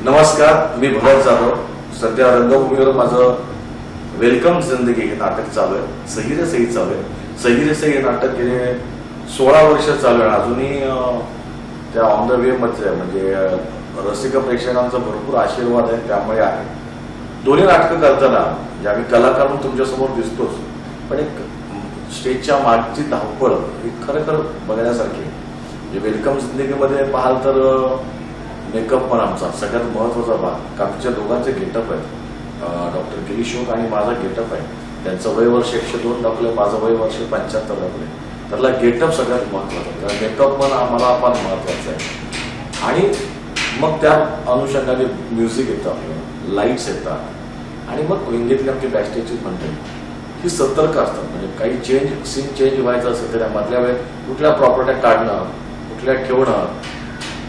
नमस्कार, मी भरत जाधव. सध्या रंगभूमीवर माझं वेलकम जिंदगी हे नाटक चालू आहे. सही रे सही चालू आहे. सही रे सही हे नाटक गेले 16 वर्ष चालू आहे. अजूनही त्या ऑन द वे मध्ये आहे. म्हणजे रसिक प्रेक्षकांचा भरपूर आशीर्वाद आहे, त्यामुळे आहे. दोन्ही नाटकं करताना म्हणजे आम्ही कलाकार म्हणून तुमच्यासमोर दिसतोच, पण एक स्टेजच्या मागची धावपळ ही खरं बघण्यासारखी. म्हणजे वेलकम जिंदगीमध्ये पाहाल तर मेकअप पण आमचा सगळ्यात महत्वाचा भाग. काकीच्या दोघांचे गेटअप आहेत. डॉक्टर गिरीशोक आणि माझा गेटअप आहे. त्यांचं वय वर्ष 102 दाखवलंय, माझं वय वर्ष 75 दाखवलंय. त्यातला गेटअप सगळ्यात महत्वाचा. मेकअप पण आम्हाला फार महत्वाचा आहे. आणि मग त्या अनुषंगाने म्युझिक येतं, आपलं लाईट्स येतात, आणि मग इंडियन आपली बॅकस्टेजची मंडळी ही सतर्क असतात. म्हणजे काही सीन चेंज व्हायचं असेल तर त्या मधल्या वेळेत कुठल्या प्रॉपर्ट्या काढणं, कुठल्या ठेवणं,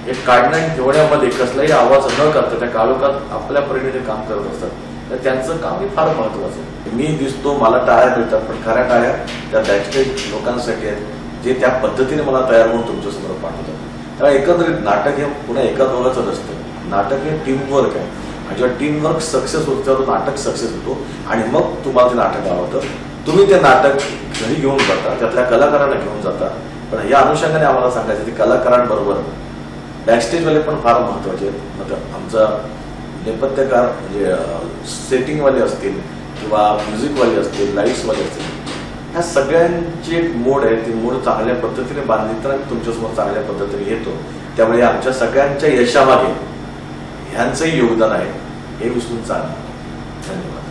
हे काढणं आणि ठेवण्यामध्ये कसलाही आवाज न करता त्या काळोखात आपल्या परीने ते काम करत असतात. तर त्यांचं काम हे फार महत्वाचं आहे. मी दिसतो, मला टाळ्या मिळतात, पण खऱ्या टाळ्या त्या बॅकस्टेज लोकांसाठी आहेत, जे त्या पद्धतीने मला तयार करून तुमच्यासमोर पाठवतात. त्यामुळे एकंदरीत नाटक हे पुन्हा एका दोघांचं नसतं. नाटक हे टीमवर्क आहे, आणि जेव्हा टीमवर्क सक्सेस होतं तेव्हा तो नाटक सक्सेस होतो. आणि मग तुम्हाला ते नाटक आवडतं, तुम्ही ते नाटक घरी घेऊन जाता, त्यातल्या कलाकारांना घेऊन जाता. पण या अनुषंगाने आम्हाला सांगायचं की कलाकारांबरोबर बॅकस्टेजवाले पण फार महत्वाचे आहेत. मतलब आमचा नेपथ्यकार म्हणजे सेटिंगवाले असतील किंवा म्युझिकवाले असतील, लाईट्सवाले असतील, ह्या सगळ्यांची एक मोड आहे. ती मोड चांगल्या पद्धतीने बांधली तर आम्ही तुमच्यासमोर चांगल्या पद्धतीने येतो. त्यामुळे आमच्या सगळ्यांच्या यशामागे ह्यांचंही योगदान आहे, हे विसरून चालणार. धन्यवाद.